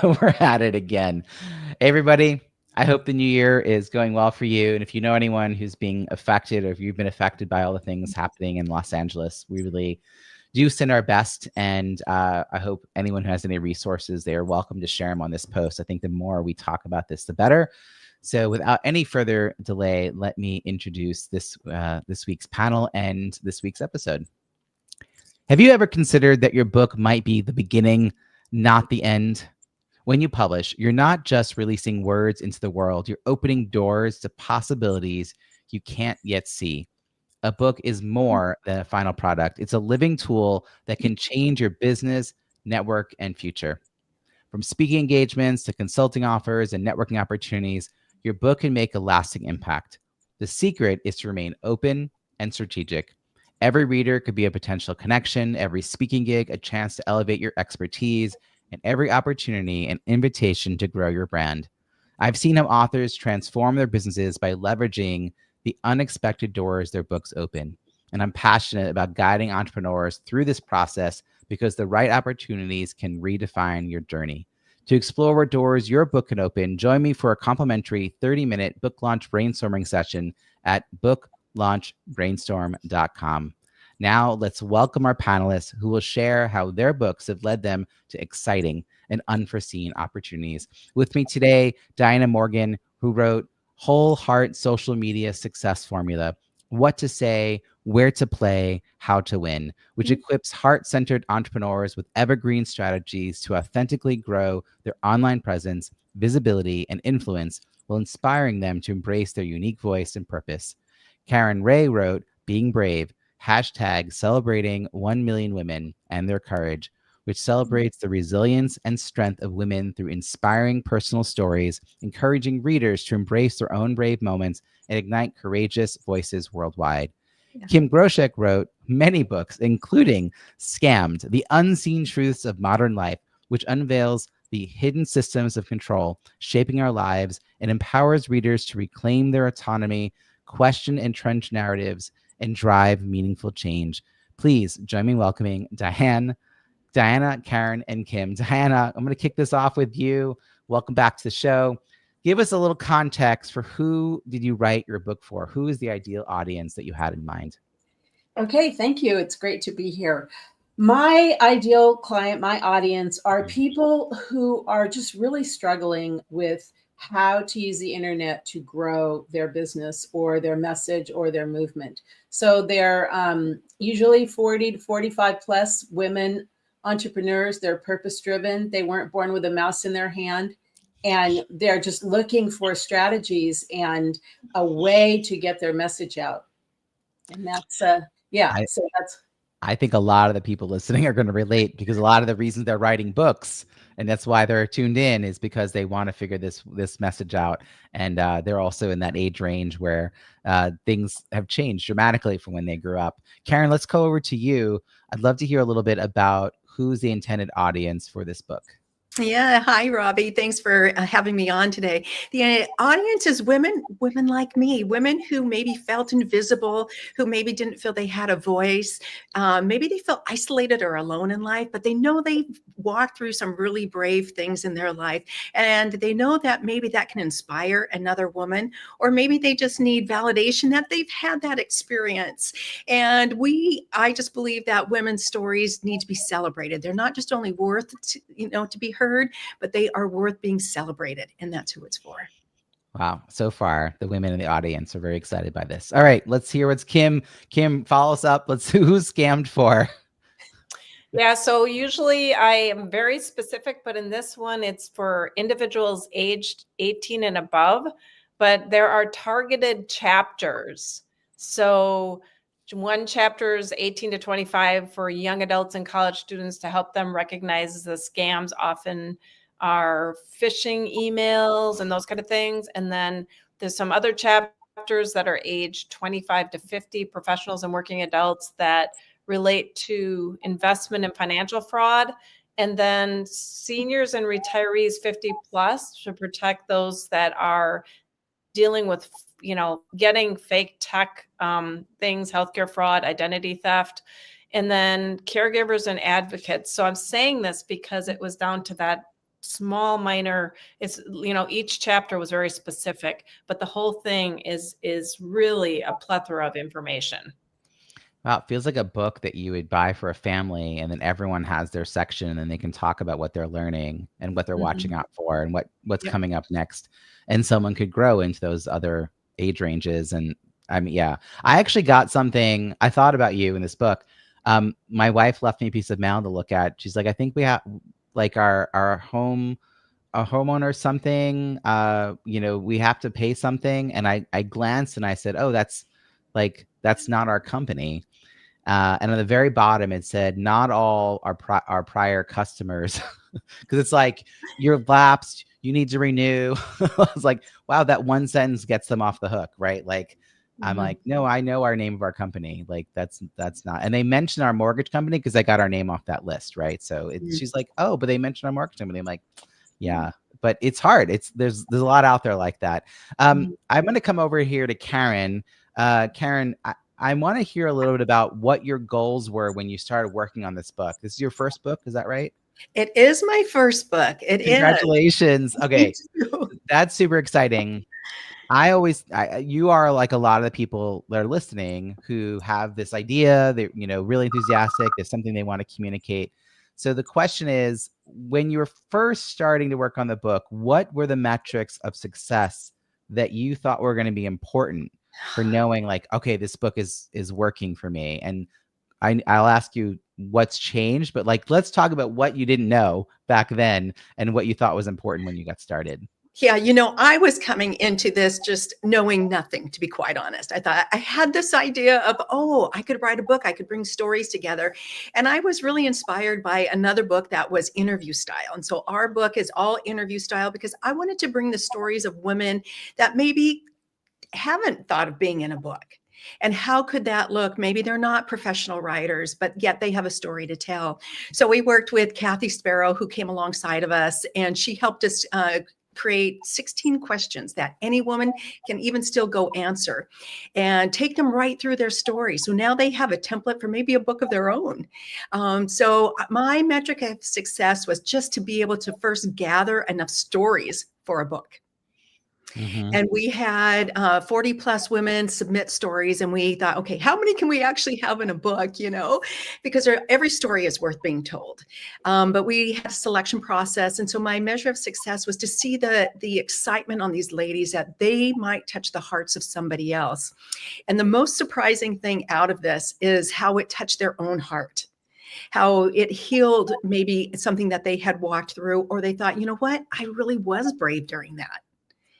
We're at it again. Hey, everybody. I hope the new year is going well for you. And if you know anyone who's being affected, or if you've been affected by all the things happening in Los Angeles, we really do send our best. And I hope anyone who has any resources, they are welcome to share them on this post. I think the more we talk about this, the better. So without any further delay, let me introduce this week's panel and this week's episode. Have you ever considered that your book might be the beginning, not the end? When you publish, you're not just releasing words into the world, you're opening doors to possibilities you can't yet see. A book is more than a final product. It's a living tool that can change your business, network, and future. From speaking engagements to consulting offers and networking opportunities, your book can make a lasting impact. The secret is to remain open and strategic. Every reader could be a potential connection, every speaking gig, a chance to elevate your expertise, and every opportunity an invitation to grow your brand. I've seen how authors transform their businesses by leveraging the unexpected doors their books open. And I'm passionate about guiding entrepreneurs through this process because the right opportunities can redefine your journey. To explore what doors your book can open, join me for a complimentary 30-minute book launch brainstorming session at booklaunchbrainstorm.com. Now, let's welcome our panelists who will share how their books have led them to exciting and unforeseen opportunities. With me today, Diana Morgan, who wrote Whole Heart Social Media Success Formula: What to Say, Where to Play, How to Win, which equips heart-centered entrepreneurs with evergreen strategies to authentically grow their online presence, visibility, and influence while inspiring them to embrace their unique voice and purpose. Karen Ray wrote Being Brave, #celebrating 1 million women and their courage, which celebrates the resilience and strength of women through inspiring personal stories, encouraging readers to embrace their own brave moments and ignite courageous voices worldwide. Yeah. Kim Groshek wrote many books, including Scammed, The Unseen Truths of Modern Life, which unveils the hidden systems of control shaping our lives and empowers readers to reclaim their autonomy, question entrenched narratives, and drive meaningful change. Please join me in welcoming Diana, Karen, and Kim. Diana, I'm going to kick this off with you. Welcome back to the show. Give us a little context for who did you write your book for? Who is the ideal audience that you had in mind? Okay, thank you. It's great to be here. My ideal client, my audience, are people who are just really struggling with how to use the internet to grow their business or their message or their movement. So they're usually 40 to 45 plus women entrepreneurs. They're purpose driven. They weren't born with a mouse in their hand. And they're just looking for strategies and a way to get their message out. And that's, I think a lot of the people listening are going to relate, because a lot of the reasons they're writing books, and that's why they're tuned in, is because they want to figure this message out. And they're also in that age range where things have changed dramatically from when they grew up. Karen, let's go over to you. I'd love to hear a little bit about who's the intended audience for this book. Yeah. Hi, Robbie. Thanks for having me on today. The audience is women like me, women who maybe felt invisible, who maybe didn't feel they had a voice. Maybe they felt isolated or alone in life, but they know they've walked through some really brave things in their life. And they know that maybe that can inspire another woman, or maybe they just need validation that they've had that experience. And I just believe that women's stories need to be celebrated. They're not just only worth to be heard, but they are worth being celebrated, and that's who it's for. Wow. So far, the women in the audience are very excited by this. All right, let's hear what's Kim. Kim, follow us up. Who's Scammed for? Yeah, so usually I am very specific, but in this one, it's for individuals aged 18 and above, but there are targeted chapters. So one chapter is 18 to 25 for young adults and college students to help them recognize the scams often are phishing emails and those kind of things. And then there's some other chapters that are aged 25 to 50, professionals and working adults, that relate to investment and financial fraud. And then seniors and retirees 50 plus to protect those that are dealing with, getting fake tech things, healthcare fraud, identity theft, and then caregivers and advocates. So I'm saying this because it was down to that small minor, it's, each chapter was very specific, but the whole thing is really a plethora of information. Wow, it feels like a book that you would buy for a family, and then everyone has their section, and then they can talk about what they're learning and what they're watching out for and what's Yep. coming up next. And someone could grow into those other age ranges. And I mean, yeah, I actually got something. I thought about you in this book. My wife left me a piece of mail to look at. She's like, I think we have like our home, a homeowner something. We have to pay something. And I glanced and I said, oh, that's not our company. And on the very bottom, it said, not all our prior customers, because it's like, you're lapsed, you need to renew. I was like, wow, that one sentence gets them off the hook, right? Like, I'm like, no, I know our name of our company. Like, that's not. And they mentioned our mortgage company because they got our name off that list, right? So she's like, oh, but they mentioned our mortgage company. I'm like, yeah, but it's hard. There's a lot out there like that. I'm going to come over here to Karen. Karen, I want to hear a little bit about what your goals were when you started working on this book. This is your first book, is that right? It is my first book. It is. Congratulations. Okay, that's super exciting. You are like a lot of the people that are listening who have this idea. They're really enthusiastic. There's something they want to communicate. So the question is, when you were first starting to work on the book, what were the metrics of success that you thought were going to be important for knowing, like, okay, this book is working for me? And I'll ask you what's changed, but like, let's talk about what you didn't know back then and what you thought was important when you got started. Yeah, I was coming into this just knowing nothing, to be quite honest. I thought I had this idea of, I could write a book, I could bring stories together. And I was really inspired by another book that was interview style. And so our book is all interview style because I wanted to bring the stories of women that maybe haven't thought of being in a book. And how could that look? Maybe they're not professional writers, but yet they have a story to tell. So we worked with Kathy Sparrow, who came alongside of us, and she helped us create 16 questions that any woman can even still go answer and take them right through their story. So now they have a template for maybe a book of their own. So my metric of success was just to be able to first gather enough stories for a book. And we had 40 plus women submit stories, and we thought, okay, how many can we actually have in a book, because every story is worth being told. But we had a selection process. And so my measure of success was to see the excitement on these ladies that they might touch the hearts of somebody else. And the most surprising thing out of this is how it touched their own heart. How it healed maybe something that they had walked through, or they thought, you know what, I really was brave during that.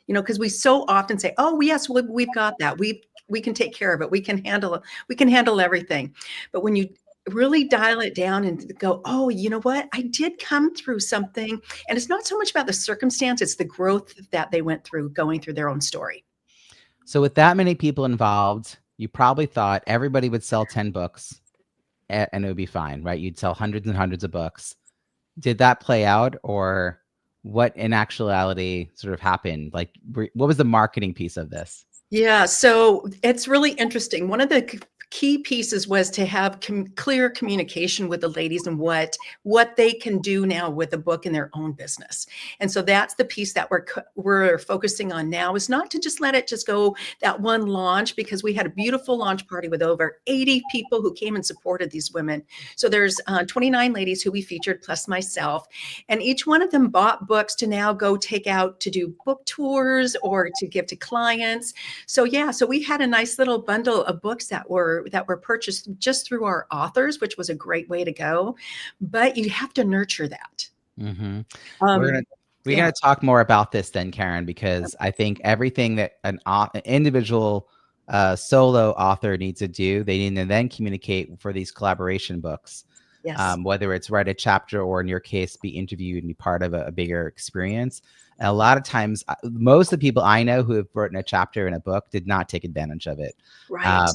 Because we so often say, oh, yes, we've got that. We can take care of it. We can handle everything. But when you really dial it down and go, oh, you know what? I did come through something. And it's not so much about the circumstance, it's the growth that they went through going through their own story. So with that many people involved, you probably thought everybody would sell 10 books and it would be fine, right? You'd sell hundreds and hundreds of books. Did that play out, or what in actuality sort of happened? Like, what was the marketing piece of this? Yeah, so it's really interesting. One of the key pieces was to have clear communication with the ladies and what they can do now with the book in their own business. And so that's the piece that we're focusing on now, is not to just let it just go that one launch, because we had a beautiful launch party with over 80 people who came and supported these women. So there's 29 ladies who we featured, plus myself, and each one of them bought books to now go take out to do book tours or to give to clients. So yeah, so we had a nice little bundle of books that were purchased just through our authors, which was a great way to go. But you have to nurture that. We're going to talk more about this then, Karen, because I think everything that an individual solo author needs to do, they need to then communicate for these collaboration books. Yes. Whether it's write a chapter or, in your case, be interviewed and be part of a bigger experience. And a lot of times, most of the people I know who have written a chapter in a book did not take advantage of it. Right.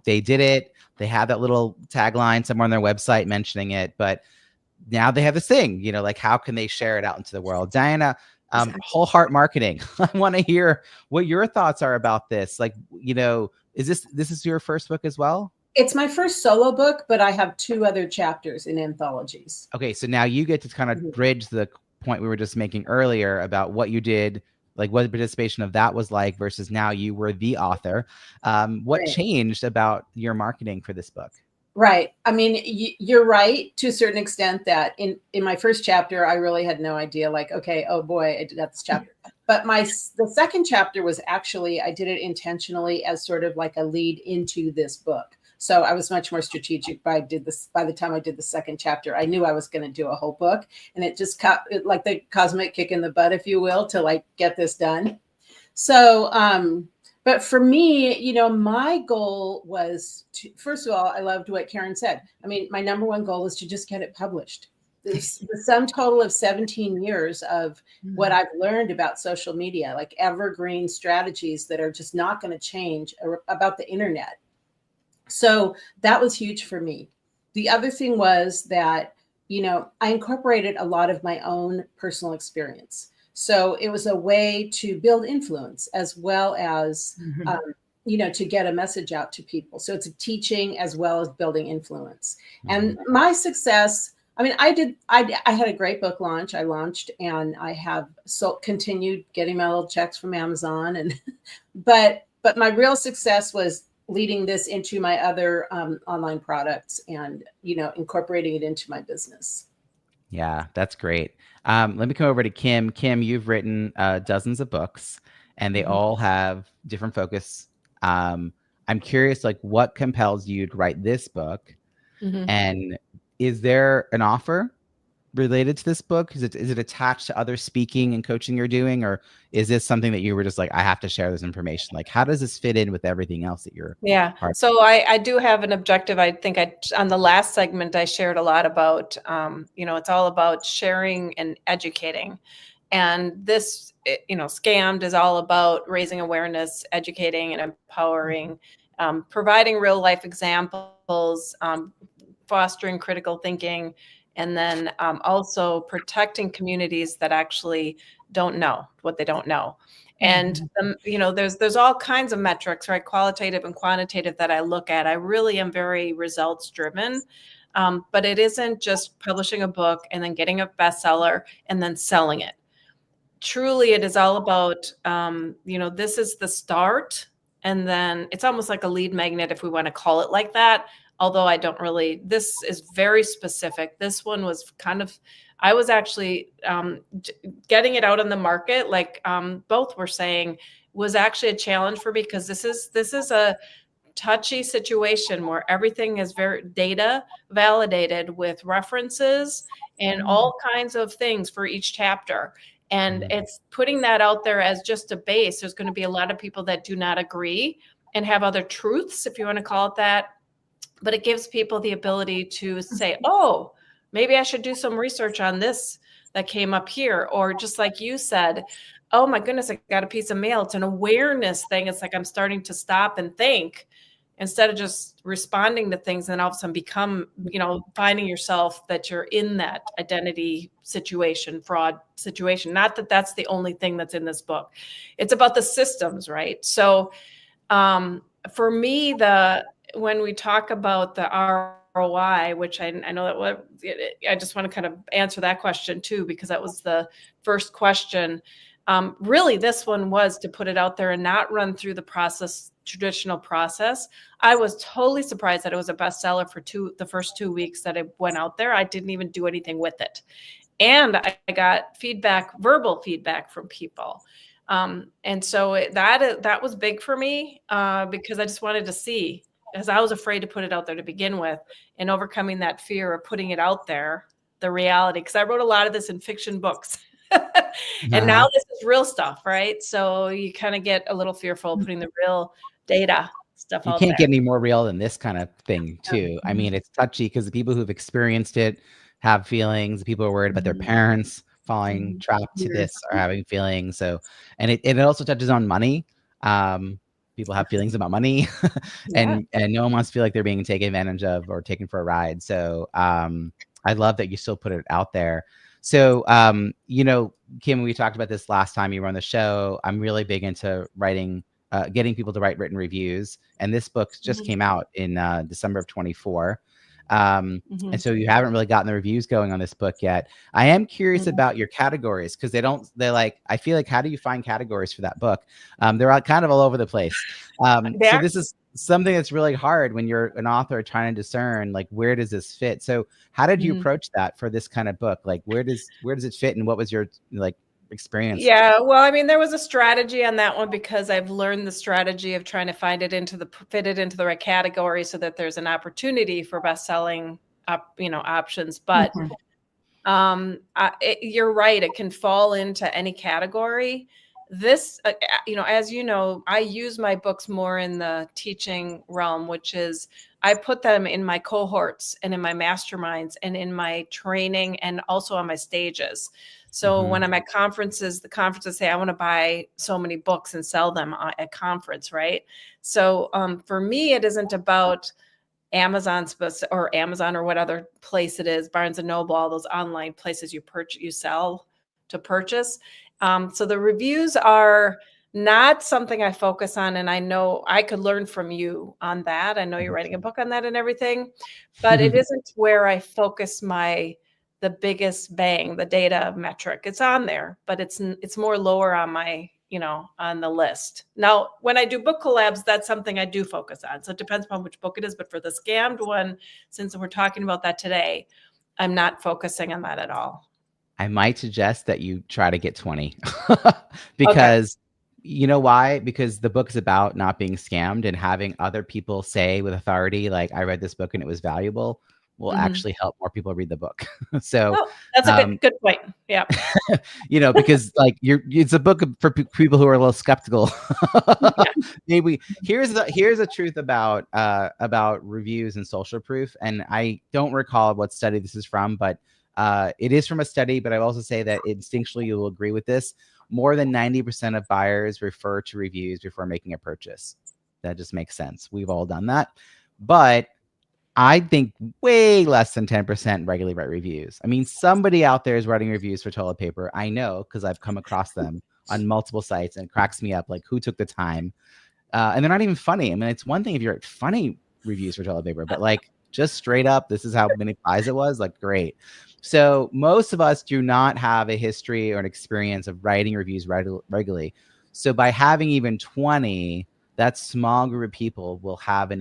They did it. They have that little tagline somewhere on their website mentioning it, but now they have this thing, like, how can they share it out into the world? Diana, exactly. Whole Heart Marketing. I want to hear what your thoughts are about this. Like, is this your first book as well? It's my first solo book, but I have 2 other chapters in anthologies. Okay, so now you get to kind of bridge the point we were just making earlier about what you did, like what the participation of that was like versus now you were the author. What Right. changed about your marketing for this book? Right. I mean, you're right to a certain extent that in my first chapter, I really had no idea, like, okay, oh boy, I got this chapter. But the second chapter was actually, I did it intentionally as sort of like a lead into this book. So I was much more strategic by the time I did the second chapter. I knew I was going to do a whole book, and it just like the cosmic kick in the butt, if you will, to like get this done. So, but for me, you know, my goal was to, first of all, I loved what Karen said. I mean, my number one goal is to just get it published. The sum total of 17 years of what I've learned about social media, like evergreen strategies that are just not going to change about the internet. So that was huge for me. The other thing was that, you know, I incorporated a lot of my own personal experience. So it was a way to build influence as well as, you know, to get a message out to people. So it's a teaching as well as building influence. And my success, I mean, I had a great book launch. I launched and I have continued getting my little checks from Amazon. And, but my real success was leading this into my other online products and, you know, incorporating it into my business. Yeah, that's great. Let me come over to Kim. Kim, you've written dozens of books, and they all have different focus. I'm curious, like, what compels you to write this book? And is there an offer related to this book? Is it attached to other speaking and coaching you're doing, or is this something that you were just like, I have to share this information? Like, how does this fit in with everything else that you're part of? So I do have an objective. I think on the last segment I shared a lot about you know, it's all about sharing and educating, and this, you know, Scammed is all about raising awareness, educating, and empowering, providing real life examples, fostering critical thinking, and then also protecting communities that actually don't know what they don't know. And you know, there's all kinds of metrics, right, qualitative and quantitative, that I look at. I really am very results driven, but it isn't just publishing a book and then getting a bestseller and then selling it. Truly, it is all about, you know, this is the start, and then it's almost like a lead magnet, if we want to call it like that. Although I don't really, this is very specific. This one was kind of, I was actually getting it out on the market, like both were saying, was actually a challenge for me, because this is a touchy situation where everything is very data validated with references and all kinds of things for each chapter. And it's putting that out there as just a base. There's going to be a lot of people that do not agree and have other truths, if you want to call it that. But it gives people the ability to say, oh, maybe I should do some research on this that came up here. Or just like you said, oh my goodness, I got a piece of mail. It's an awareness thing. It's like I'm starting to stop and think instead of just responding to things, and all of a sudden become, you know, finding yourself that you're in that identity situation, fraud situation. Not that that's the only thing that's in this book. It's about the systems, right? So for me, when we talk about the ROI, which I know that I just want to kind of answer that question too, because that was the first question. Really, this one was to put it out there and not run through the traditional process. I was totally surprised that it was a bestseller for the first 2 weeks that it went out there. I didn't even do anything with it. And I got verbal feedback from people. And so that was big for me because I just wanted to see, because I was afraid to put it out there to begin with, and overcoming that fear of putting it out there, the reality, because I wrote a lot of this in fiction books. And now this is real stuff, right? So you kind of get a little fearful putting the real data stuff out there. You can't get any more real than this kind of thing too. I mean, it's touchy because the people who've experienced it have feelings. The people who are worried about their parents falling trapped to this are having feelings. So, and it also touches on money. People have feelings about money, and no one wants to feel like they're being taken advantage of or taken for a ride. So I love that you still put it out there. So, you know, Kim, we talked about this last time you were on the show. I'm really big into writing, getting people to write written reviews. And this book just came out in December of 24. And so you haven't really gotten the reviews going on this book yet. I am curious about your categories, because they're like, I feel like, how do you find categories for that book? They're kind of all over the place. So this is something that's really hard when you're an author trying to discern, like, where does this fit? So how did you approach that for this kind of book? Like, where does it fit, and what was your experience? Yeah, well, I mean, there was a strategy on that one, because I've learned the strategy of trying to fit it into the right category so that there's an opportunity for best-selling options. But you're right, it can fall into any category. This, as you know, I use my books more in the teaching realm, which is I put them in my cohorts and in my masterminds and in my training and also on my stages. So when I'm at conferences, the conferences say, I want to buy so many books and sell them at conference, right? So for me, it isn't about Amazon or what other place it is, Barnes and Noble, all those online places you sell to purchase. So the reviews are not something I focus on, and I know I could learn from you on that. I know you're writing a book on that and everything, but it isn't where I focus the biggest bang, the data metric. It's on there, but it's more lower on my on the list. Now, when I do book collabs, that's something I do focus on. So it depends upon which book it is. But for the scammed one, since we're talking about that today, I'm not focusing on that at all. I might suggest that you try to get 20 because you know why? Because the book is about not being scammed, and having other people say with authority, like, I read this book and it was valuable, will actually help more people read the book. So that's a good point. Yeah. Because it's a book for people who are a little skeptical. Maybe here's the truth about reviews and social proof. And I don't recall what study this is from, but it is from a study, but I will also say that instinctually you will agree with this. More than 90% of buyers refer to reviews before making a purchase. That just makes sense. We've all done that. But I think way less than 10% regularly write reviews. I mean, somebody out there is writing reviews for toilet paper. I know, because I've come across them on multiple sites, and it cracks me up. Like, who took the time? And they're not even funny. I mean, it's one thing if you're at funny reviews for toilet paper, but just straight up, this is how many pies it was. Great. So most of us do not have a history or an experience of writing reviews regularly. So by having even 20, that small group of people will have an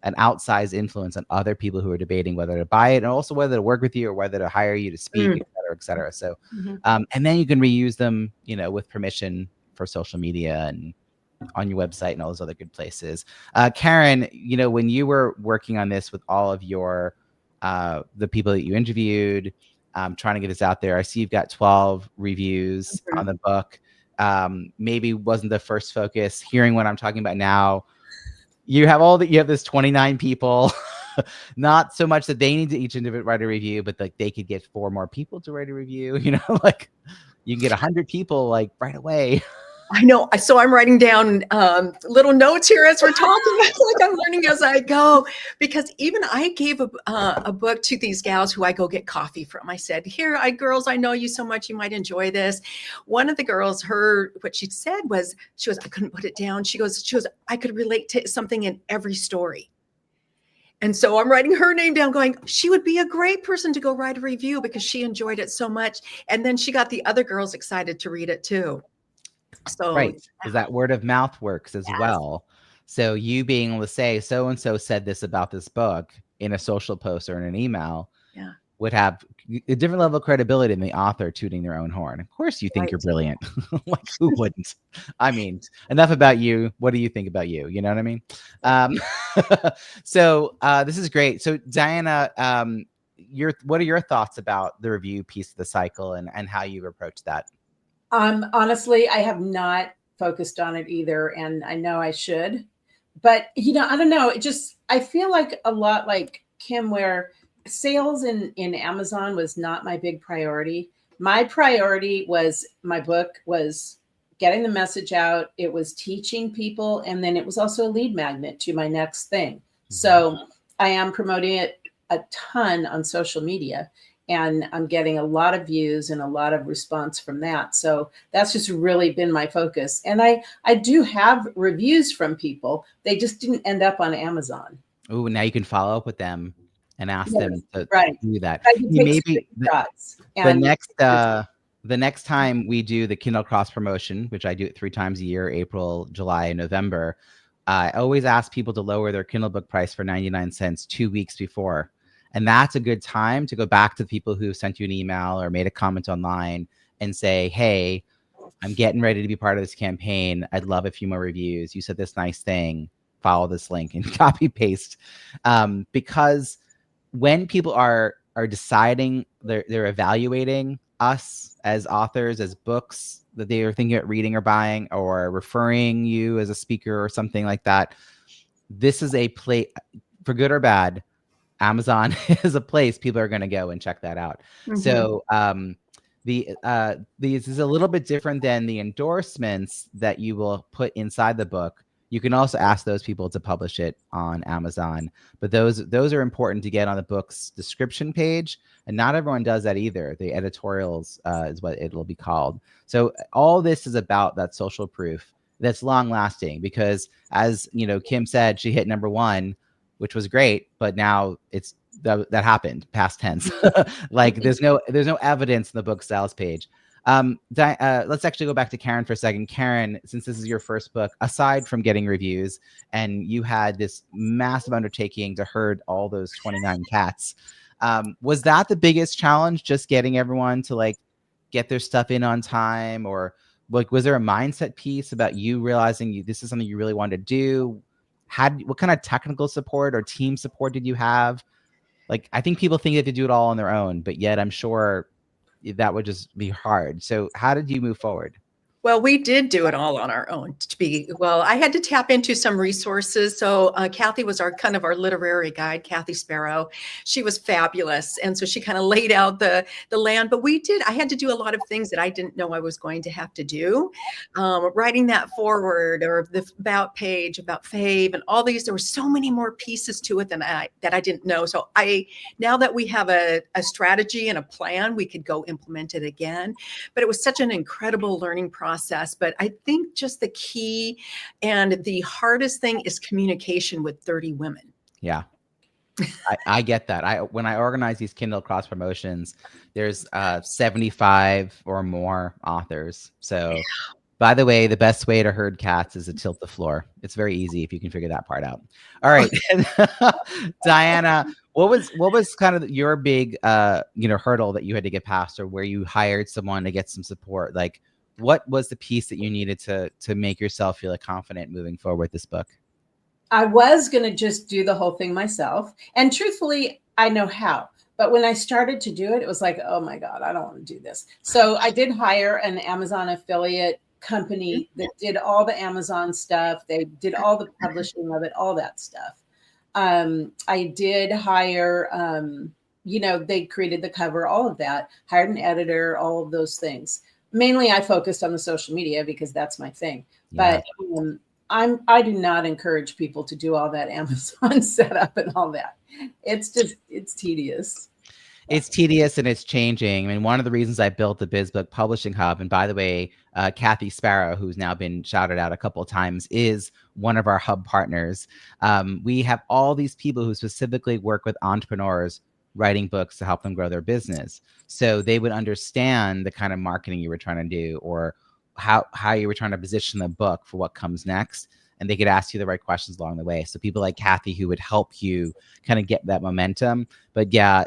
outsized influence on other people who are debating whether to buy it, and also whether to work with you or whether to hire you to speak, et cetera, et cetera. So, and then you can reuse them, with permission for social media and on your website and all those other good places. Karen, when you were working on this with all of your, the people that you interviewed, trying to get this out there, I see you've got 12 reviews on the book. Maybe wasn't the first focus. Hearing what I'm talking about now, you have this 29 people, not so much that they need to each individual write a review, but they could get 4 more people to write a review, you can get 100 people right away. I know. So I'm writing down little notes here as we're talking. I'm learning as I go, because even I gave a book to these gals who I go get coffee from. I said, here, girls, I know you so much. You might enjoy this. One of the girls, what she said was, I couldn't put it down. She goes, I could relate to something in every story. And so I'm writing her name down going, she would be a great person to go write a review because she enjoyed it so much. And then she got the other girls excited to read it too. So right, because that word of mouth works as well. So you being able to say, so and so said this about this book in a social post or in an email, would have a different level of credibility than the author tooting their own horn. Of course, you think you're brilliant. Who wouldn't? I mean, enough about you. What do you think about you? You know what I mean? So this is great. So Diana, what are your thoughts about the review piece of the cycle and how you've approached that? Honestly, I have not focused on it either, and I know I should, but I don't know. I feel like a lot like Kim, where sales in Amazon was not my big priority. My priority was my book was getting the message out. It was teaching people, and then it was also a lead magnet to my next thing. So I am promoting it a ton on social media. And I'm getting a lot of views and a lot of response from that. So that's just really been my focus. And I do have reviews from people. They just didn't end up on Amazon. Oh, now you can follow up with them and ask Yes, them to right. do that. I can take Maybe screenshots the and next time we do the Kindle cross promotion, which I do it 3 times a year, April, July, and November, I always ask people to lower their Kindle book price for 99 cents 2 weeks before. And that's a good time to go back to people who sent you an email or made a comment online and say, hey, I'm getting ready to be part of this campaign. I'd love a few more reviews. You said this nice thing. Follow this link and copy paste. Because when people are deciding, they're evaluating us as authors, as books that they are thinking about reading or buying, or referring you as a speaker or something like that. This is a place, for good or bad. Amazon is a place people are going to go and check that out. Mhm. So these is a little bit different than the endorsements that you will put inside the book. You can also ask those people to publish it on Amazon, but those are important to get on the book's description page, and not everyone does that either. The editorials is what it will be called. So all this is about that social proof that's long lasting, because as you know, Kim said, she hit -- 1, which was great, but now it's that happened, past tense. Like there's no evidence in the book sales page. Let's actually go back to Karen for a second. Karen, since this is your first book, aside from getting reviews, and you had this massive undertaking to herd all those 29 cats, was that the biggest challenge, just getting everyone to like get their stuff in on time? Or like, was there a mindset piece about you realizing this is something you really wanted to do? What kind of technical support or team support did you have? Like, I think people think they have to do it all on their own, but yet I'm sure that would just be hard. So how did you move forward? Well, we did do it all on our own. I had to tap into some resources. So Kathy was our literary guide, Kathy Sparrow. She was fabulous, and so she kind of laid out the land. But I had to do a lot of things that I didn't know I was going to have to do. Writing that forward, or the about page, about fave, and all these. There were so many more pieces to it that I didn't know. So now that we have a strategy and a plan, we could go implement it again. But it was such an incredible learning process. But I think just the key and the hardest thing is communication with 30 women. Yeah. I get that. When I organize these Kindle cross promotions, there's 75 or more authors. So by the way, the best way to herd cats is to tilt the floor. It's very easy if you can figure that part out. All right. Diana, what was kind of your big hurdle that you had to get past, or where you hired someone to get some support? Like, what was the piece that you needed to make yourself feel confident moving forward with this book? I was going to just do the whole thing myself. And truthfully, I know how. But when I started to do it, it was like, oh my God, I don't want to do this. So I did hire an Amazon affiliate company that did all the Amazon stuff. They did all the publishing of it, all that stuff. I did hire, they created the cover, all of that, hired an editor, all of those things. Mainly I focused on the social media because that's my thing. Yeah. But I do not encourage people to do all that Amazon setup and all that. It's tedious. It's tedious and it's changing. I mean, one of the reasons I built the BizBook Publishing Hub, and by the way, Kathy Sparrow, who's now been shouted out a couple of times, is one of our hub partners. We have all these people who specifically work with entrepreneurs writing books to help them grow their business. So they would understand the kind of marketing you were trying to do, or how you were trying to position the book for what comes next. And they could ask you the right questions along the way. So people like Kathy who would help you kind of get that momentum. But yeah,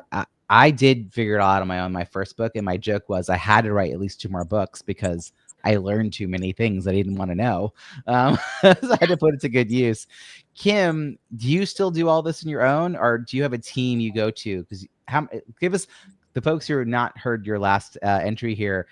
I did figure it out on my own, my first book. And my joke was I had to write at least 2 more books because I learned too many things I didn't want to know. So I had to put it to good use. Kim, do you still do all this on your own, or do you have a team you go to? Because give us, the folks who have not heard your last entry here,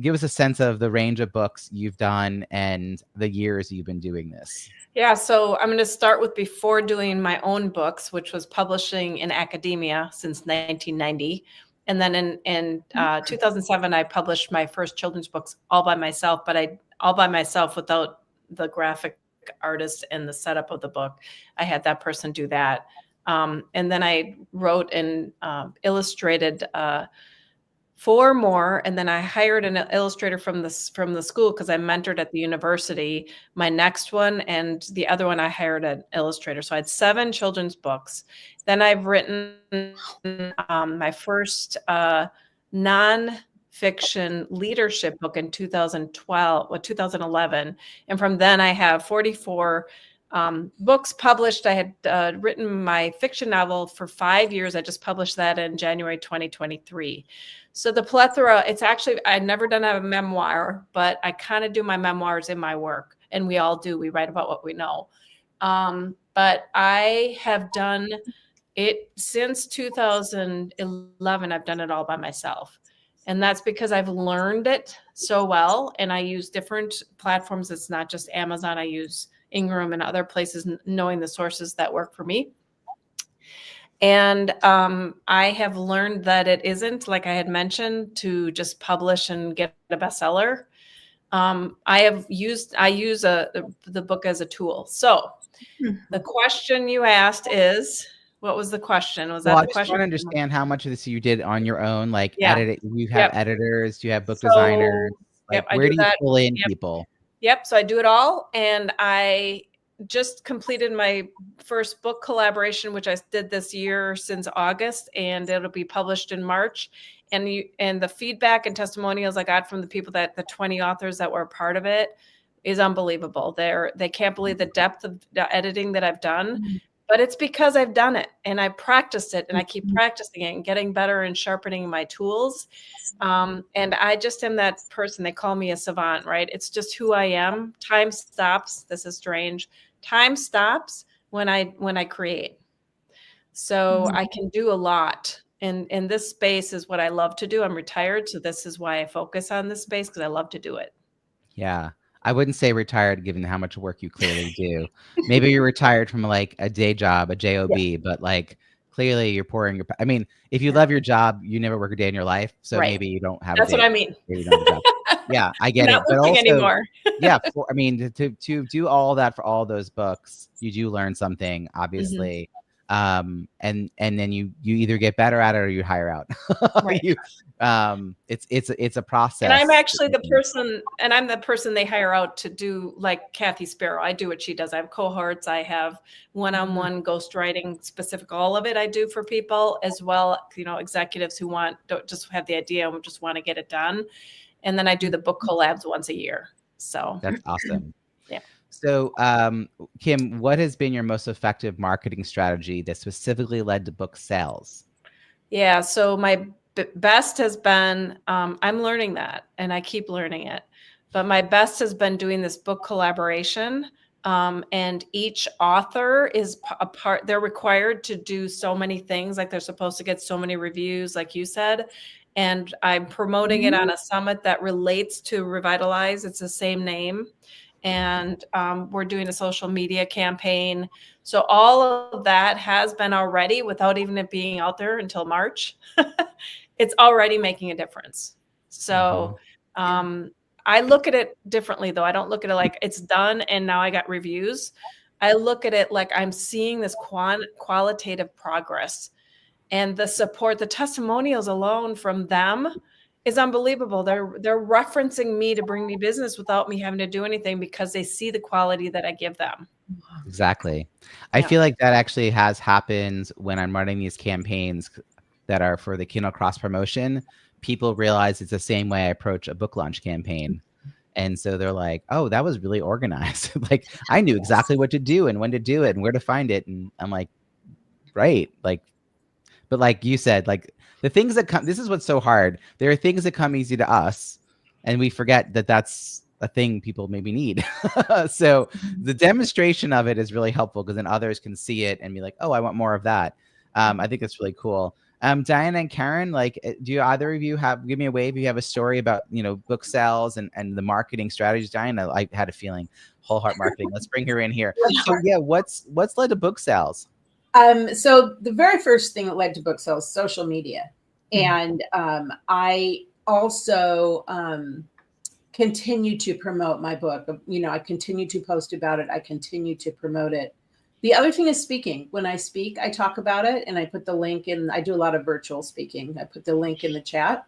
give us a sense of the range of books you've done and the years you've been doing this. Yeah, so I'm going to start with before doing my own books, which was publishing in academia since 1990. And then in 2007, I published my first children's books all by myself, but all by myself without the graphic artist and the setup of the book. I had that person do that. And then I wrote and illustrated 4 more, and then I hired an illustrator from the school because I mentored at the university, my next one, and the other one I hired an illustrator. So I had 7 children's books. Then I've written my first nonfiction leadership book in 2011. And from then I have 44 books published. I had written my fiction novel for 5 years. I just published that in January 2023. So the plethora, it's actually, I've never done a memoir, but I kind of do my memoirs in my work, and we all do. We write about what we know. But I have done it since 2011. I've done it all by myself. And that's because I've learned it so well. And I use different platforms. It's not just Amazon. I use Ingram and other places, knowing the sources that work for me. And I have learned that it isn't, like I had mentioned, to just publish and get a bestseller. I use the book as a tool. So the question you asked is, what was the question? Was that Well, the I just question? want to understand how much of this you did on your own, like Yeah. edit it. You have Yep. editors, you have book So, designers. Like, yep, I where do do you that. pull in Yep. people? Yep. So I do it all. And I just completed my first book collaboration, which I did this year since August, and it'll be published in March. And the feedback and testimonials I got from the 20 authors that were a part of it is unbelievable. They can't believe the depth of the editing that I've done, but it's because I've done it and I practiced it and I keep practicing it and getting better and sharpening my tools. And I just am that person. They call me a savant, right? It's just who I am. Time stops. This is strange. Time stops when I create. So I can do a lot. And this space is what I love to do. I'm retired, so this is why I focus on this space, because I love to do it. Yeah. I wouldn't say retired given how much work you clearly do. Maybe you're retired from like a day job, a job, but like clearly you're pouring your, I mean, if you love your job, you never work a day in your life. So Right. maybe you don't have That's a day. what I mean. Maybe you don't have a job. Yeah, I get it. Not But working also, anymore. yeah, I mean, to do all that for all those books, you do learn something, obviously. And then you either get better at it or you hire out. Right. It's a process. And I'm actually I'm the person they hire out to do, like Kathy Sparrow. I do what she does. I have cohorts. I have one-on-one ghostwriting specific. All of it I do for people as well. Executives who don't just have the idea and just want to get it done. And then I do the book collabs once a year. So that's awesome. Yeah. So, Kim, what has been your most effective marketing strategy that specifically led to book sales? Yeah. So my best has been, I'm learning that and I keep learning it, but my best has been doing this book collaboration. And each author is a part, they're required to do so many things. Like they're supposed to get so many reviews, like you said, and I'm promoting it on a summit that relates to Revitalize. It's the same name. And we're doing a social media campaign. So all of that has been already, without even it being out there until March, it's already making a difference. So I look at it differently, though. I don't look at it like it's done and now I got reviews. I look at it like I'm seeing this qualitative progress, and the support, the testimonials alone from them is unbelievable. They're referencing me to bring me business without me having to do anything because they see the quality that I give them. Exactly. I feel like that actually has happened when I'm running these campaigns that are for the Kindle cross promotion. People realize it's the same way I approach a book launch campaign. And so they're like, oh, that was really organized. Like I knew exactly what to do and when to do it and where to find it. And I'm like, right. Like, but like you said, like the things that come, this is what's so hard. There are things that come easy to us and we forget that that's a thing people maybe need. So the demonstration of it is really helpful because then others can see it and be like, oh, I want more of that. I think that's really cool. Diana and Karen, like, do either of you give me a wave if you have a story about, book sales and the marketing strategies? Diana, I had a feeling, whole heart marketing. Let's bring her in here. So yeah, what's led to book sales? So the very first thing that led to book sales, social media. And I also continue to promote my book. I continue to post about it. I continue to promote it. The other thing is speaking. When I speak, I talk about it and I put the link in. I do a lot of virtual speaking. I put the link in the chat.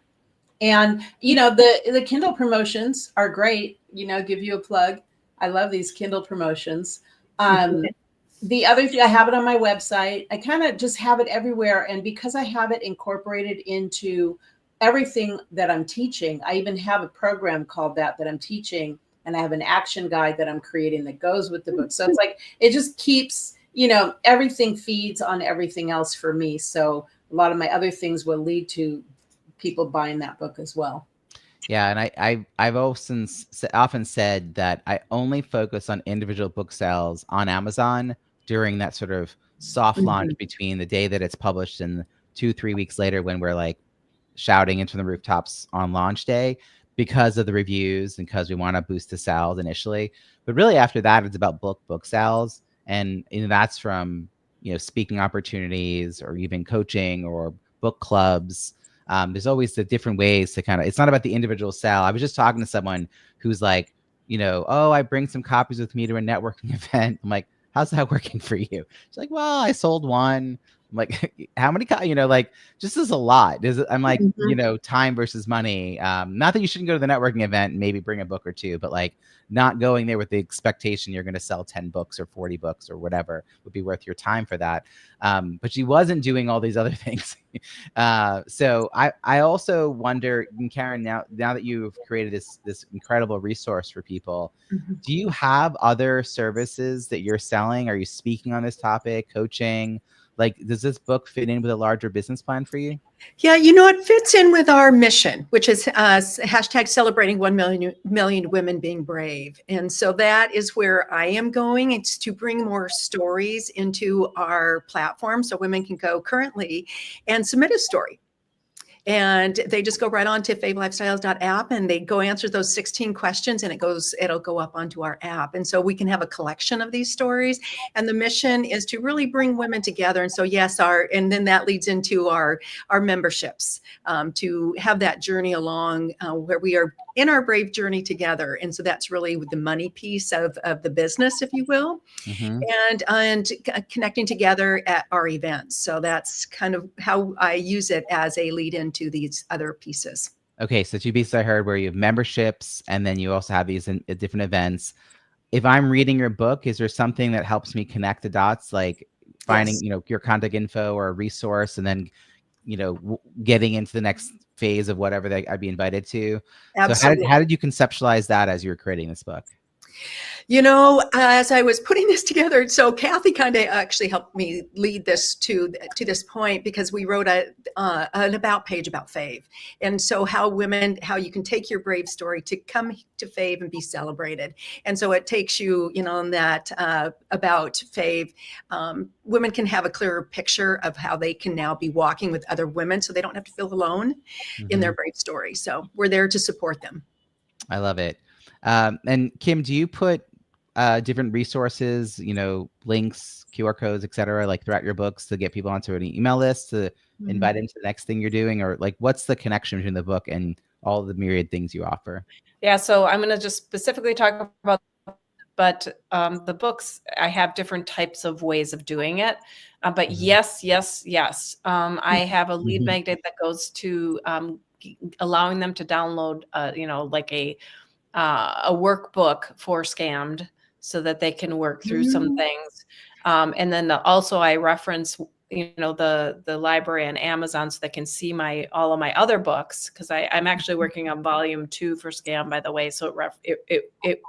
And, you know, the Kindle promotions are great, you know, give you a plug. I love these Kindle promotions. The other thing, I have it on my website. I kind of just have it everywhere. And because I have it incorporated into everything that I'm teaching, I even have a program called that I'm teaching. And I have an action guide that I'm creating that goes with the book. So it's like, it just keeps, you know, everything feeds on everything else for me. So a lot of my other things will lead to people buying that book as well. Yeah, and I've often said that I only focus on individual book sales on Amazon during that sort of soft launch between the day that it's published and 2-3 weeks later when we're like shouting into the rooftops on launch day because of the reviews and because we want to boost the sales initially. But really after that, it's about book sales, and that's from speaking opportunities or even coaching or book clubs. There's always the different ways to kind of, it's not about the individual sale. I was just talking to someone who's like, oh, I bring some copies with me to a networking event. I'm like, how's that working for you? She's like, well, I sold one. I'm like, how many, like, just is a lot. I'm like, time versus money. Not that you shouldn't go to the networking event and maybe bring a book or two, but like not going there with the expectation you're going to sell 10 books or 40 books or whatever would be worth your time for that. But she wasn't doing all these other things. So I also wonder, Karen, now that you've created this incredible resource for people, do you have other services that you're selling? Are you speaking on this topic, coaching? Like, does this book fit in with a larger business plan for you? Yeah, it fits in with our mission, which is hashtag celebrating 1 million women being brave. And so that is where I am going. It's to bring more stories into our platform so women can go currently and submit a story. And they just go right on to favelifestyles.app and they go answer those 16 questions and it'll go up onto our app. And so we can have a collection of these stories. And the mission is to really bring women together. And so yes, and then that leads into our memberships, to have that journey along where we are in our brave journey together. And so that's really the money piece of the business, if you will, and connecting together at our events. So that's kind of how I use it as a lead into these other pieces. Okay, so two pieces I heard where you have memberships and then you also have these in different events. If I'm reading your book, is there something that helps me connect the dots, like finding your contact info or a resource and then getting into the next phase of whatever I'd be invited to? Absolutely. So how did you conceptualize that as you were creating this book? As I was putting this together, so Kathy kind of actually helped me lead this to this point, because we wrote an about page about Fave. And so how you can take your brave story to come to Fave and be celebrated. And so it takes you, in that about Fave, women can have a clearer picture of how they can now be walking with other women so they don't have to feel alone in their brave story. So we're there to support them. I love it. And Kim, do you put different resources, links, QR codes, et cetera, like throughout your books to get people onto an email list to invite into the next thing you're doing? Or like, what's the connection between the book and all the myriad things you offer? Yeah, so I'm going to just specifically talk about, but the books, I have different types of ways of doing it. But yes. I have a lead magnet that goes to allowing them to download, like a workbook for Scammed, so that they can work through some things. And then also I reference, the library on Amazon so they can see all of my other books, because I'm actually working on volume 2 for Scam, by the way. So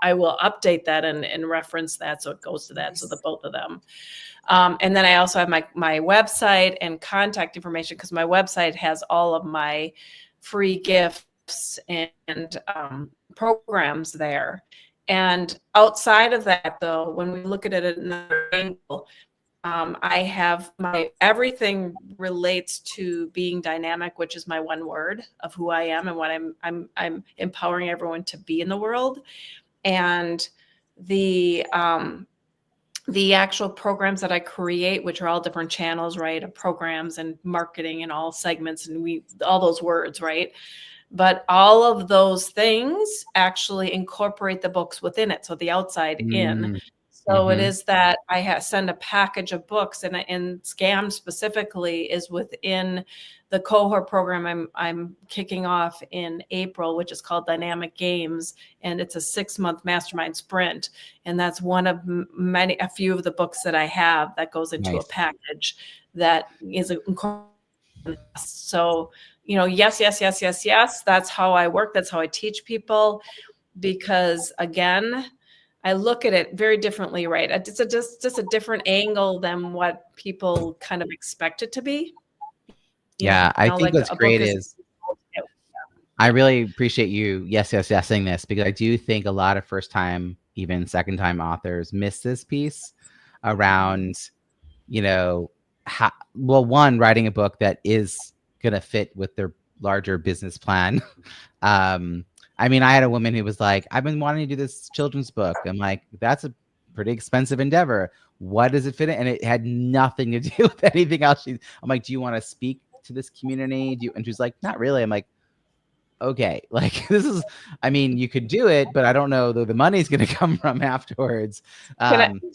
I will update that and reference that so it goes to that, so the both of them. And then I also have my website and contact information, because my website has all of my free gifts and programs there. And outside of that, though, when we look at it at another angle, I have everything relates to being dynamic, which is my one word of who I am and what I'm empowering everyone to be in the world. And the actual programs that I create, which are all different channels, right, of programs and marketing and all segments and all those words, right? But all of those things actually incorporate the books within it. So the outside in. So it is that I send a package of books, and Scam specifically is within the cohort program I'm kicking off in April, which is called Dynamic Games, and it's a 6-month mastermind sprint. And that's one of a few of the books that I have that goes into a package that is so, yes, yes, yes, yes, yes. That's how I work. That's how I teach people, because again, I look at it very differently, right? It's just a different angle than what people kind of expect it to be. Yeah, I think like what's a great book is I really appreciate you saying this, because I do think a lot of first time, even second time authors miss this piece around, one, writing a book that is going to fit with their larger business plan. I mean, I had a woman who was like, I've been wanting to do this children's book. I'm like, that's a pretty expensive endeavor. What does it fit in? And it had nothing to do with anything else. I'm like, do you want to speak to this community? And she's like, not really. I'm like, okay, like this is, I mean, you could do it, but I don't know though the money's going to come from afterwards.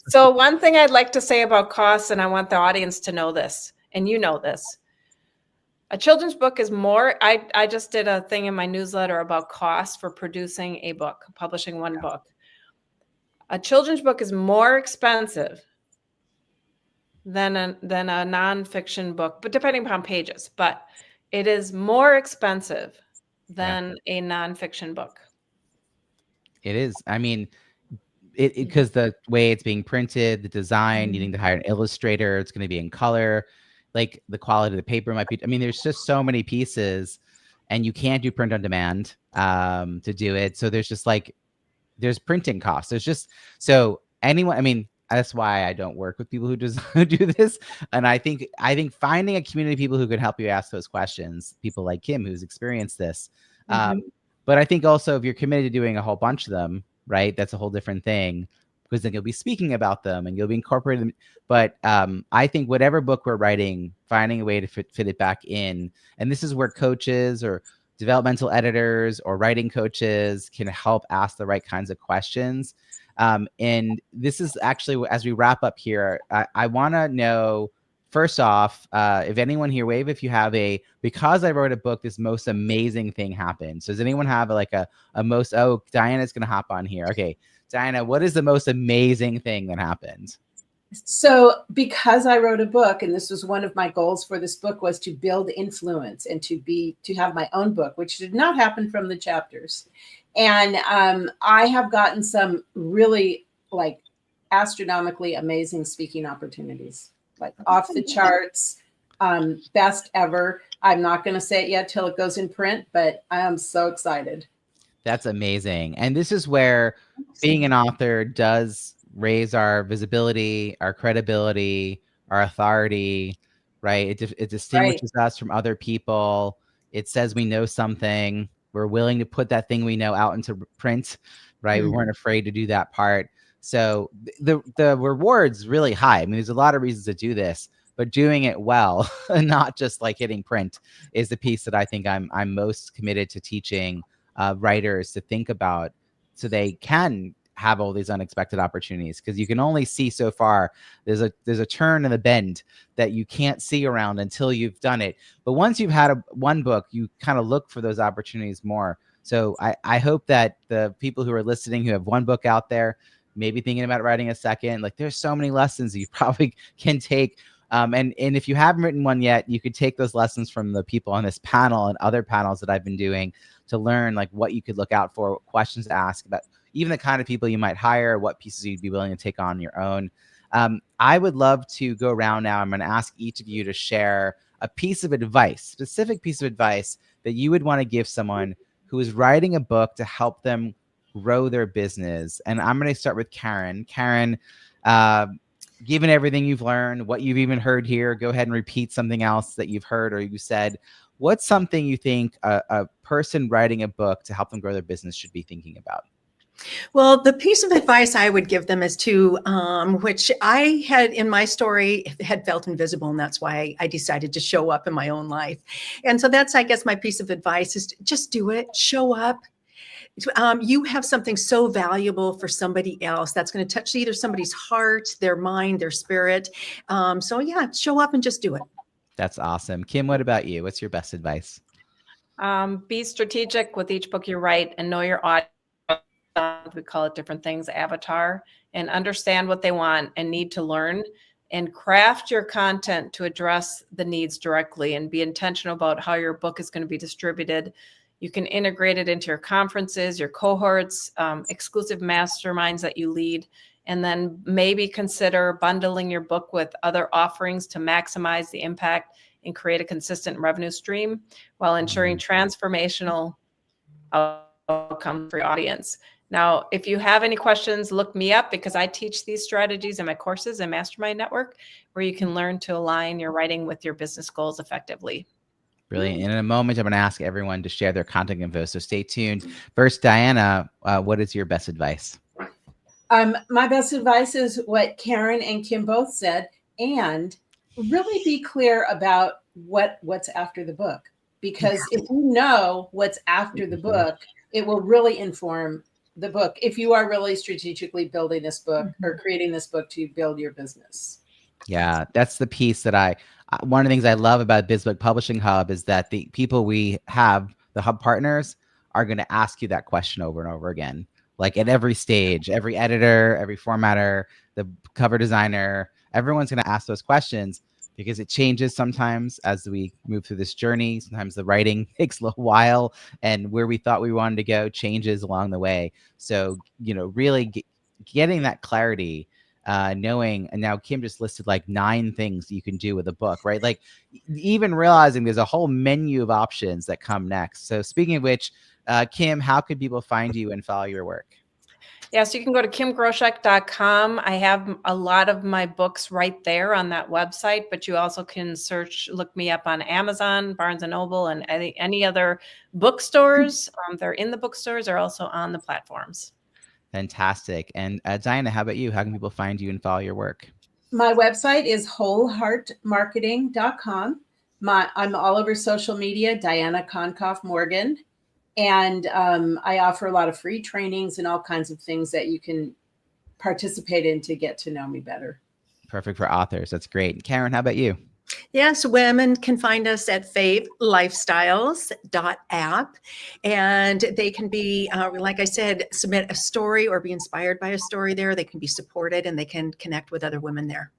So one thing I'd like to say about costs, and I want the audience to know this, and you know this, a children's book is more, I just did a thing in my newsletter about costs for producing a book, publishing one book. A children's book is more expensive than a nonfiction book, but depending upon pages, but it is more expensive than a nonfiction book. It is. I mean, because the way it's being printed, the design, needing to hire an illustrator, it's going to be in color, like the quality of the paper might be. I mean, there's just so many pieces, and you can't do print on demand to do it. So there's just like, there's printing costs. There's just, so anyone, I mean, that's why I don't work with people who just do this. And I think finding a community of people who can help you ask those questions, people like Kim, who's experienced this. But I think also if you're committed to doing a whole bunch of them, right, that's a whole different thing, because then you'll be speaking about them and you'll be incorporating them. But I think whatever book we're writing, finding a way to fit it back in. And this is where coaches or developmental editors or writing coaches can help ask the right kinds of questions. And this is actually, as we wrap up here, I want to know, first off, if anyone here, wave if you have because I wrote a book, this most amazing thing happened. So does anyone have like a most, Diana's going to hop on here. Okay, Diana, what is the most amazing thing that happened? So because I wrote a book, and this was one of my goals for this book, was to build influence and to have my own book, which did not happen from the chapters. And I have gotten some really like astronomically amazing speaking opportunities, like off the charts, best ever. I'm not going to say it yet till it goes in print, but I am so excited. That's amazing. And this is where being an author does raise our visibility, our credibility, our authority, right? It distinguishes us from other people. It says we know something. We're willing to put that thing we know out into print, right? We weren't afraid to do that part. So the reward's really high. I mean, there's a lot of reasons to do this, but doing it well and not just like hitting print is the piece that I think I'm most committed to teaching writers to think about, so they can have all these unexpected opportunities, because you can only see so far. There's a turn and a bend that you can't see around until you've done it. But once you've had one book, you kind of look for those opportunities more. So I hope that the people who are listening who have one book out there, maybe thinking about writing a second, like there's so many lessons that you probably can take. And if you haven't written one yet, you could take those lessons from the people on this panel and other panels that I've been doing to learn like what you could look out for, what questions to ask about, even the kind of people you might hire, what pieces you'd be willing to take on your own. I would love to go around now. I'm going to ask each of you to share a piece of advice, specific piece of advice that you would want to give someone who is writing a book to help them grow their business. And I'm going to start with Karen. Karen, given everything you've learned, what you've even heard here, go ahead and repeat something else that you've heard or you said. What's something you think a person writing a book to help them grow their business should be thinking about? Well, the piece of advice I would give them is to, which I had in my story, had felt invisible. And that's why I decided to show up in my own life. And so that's, I guess, my piece of advice is to just do it, show up. You have something so valuable for somebody else that's going to touch either somebody's heart, their mind, their spirit. So yeah, show up and just do it. That's awesome. Kim, what about you? What's your best advice? Be strategic with each book you write and know your audience. We call it different things, avatar, and understand what they want and need to learn, and craft your content to address the needs directly, and be intentional about how your book is going to be distributed. You can integrate it into your conferences, your cohorts, exclusive masterminds that you lead, and then maybe consider bundling your book with other offerings to maximize the impact and create a consistent revenue stream while ensuring transformational outcomes for your audience. Now, if you have any questions, look me up, because I teach these strategies in my courses and Mastermind Network, where you can learn to align your writing with your business goals effectively. Brilliant. And in a moment, I'm going to ask everyone to share their contact info, so stay tuned. First, Diana, what is your best advice? My best advice is what Karen and Kim both said, and really be clear about what's after the book. Because if you know what's after the book, it will really inform the book if you are really strategically building this book or creating this book to build your business. Yeah, that's the piece that one of the things I love about BizBook Publishing Hub is that the people we have, the hub partners, are going to ask you that question over and over again. Like at every stage, every editor, every formatter, the cover designer, everyone's going to ask those questions, because it changes sometimes as we move through this journey. Sometimes the writing takes a little while, and where we thought we wanted to go changes along the way. So, really getting that clarity, knowing, and now Kim just listed like 9 things you can do with a book, right? Like even realizing there's a whole menu of options that come next. So speaking of which, Kim, how could people find you and follow your work? Yeah, so you can go to kimgroshek.com. I have a lot of my books right there on that website, but you also can look me up on Amazon, Barnes & Noble, and any other bookstores. They're in the bookstores, or also on the platforms. Fantastic. And Diana, how about you? How can people find you and follow your work? My website is wholeheartmarketing.com. I'm all over social media, Diana Konkoff Morgan. And I offer a lot of free trainings and all kinds of things that you can participate in to get to know me better. Perfect for authors. That's great. Karen, how about you? Yes, women can find us at favelifestyles.app, and they can be, like I said, submit a story or be inspired by a story there. They can be supported, and they can connect with other women there.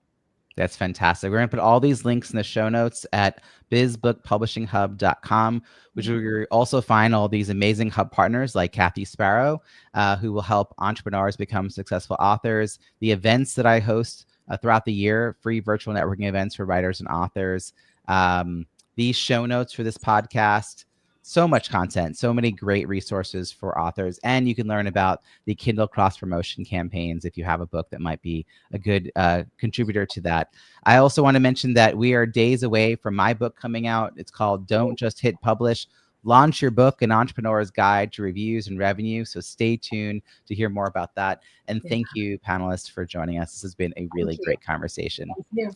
That's fantastic. We're going to put all these links in the show notes at bizbookpublishinghub.com, which will also find all these amazing hub partners like Kathy Sparrow, who will help entrepreneurs become successful authors, the events that I host throughout the year, free virtual networking events for writers and authors, these show notes for this podcast, so much content, so many great resources for authors. And you can learn about the Kindle cross promotion campaigns if you have a book that might be a good contributor to that. I also want to mention that we are days away from my book coming out. It's called Don't Just Hit Publish. Launch your book, An Entrepreneur's Guide to Reviews and Revenue. So stay tuned to hear more about that. And thank you, panelists, for joining us. This has been a really great conversation. Thank you.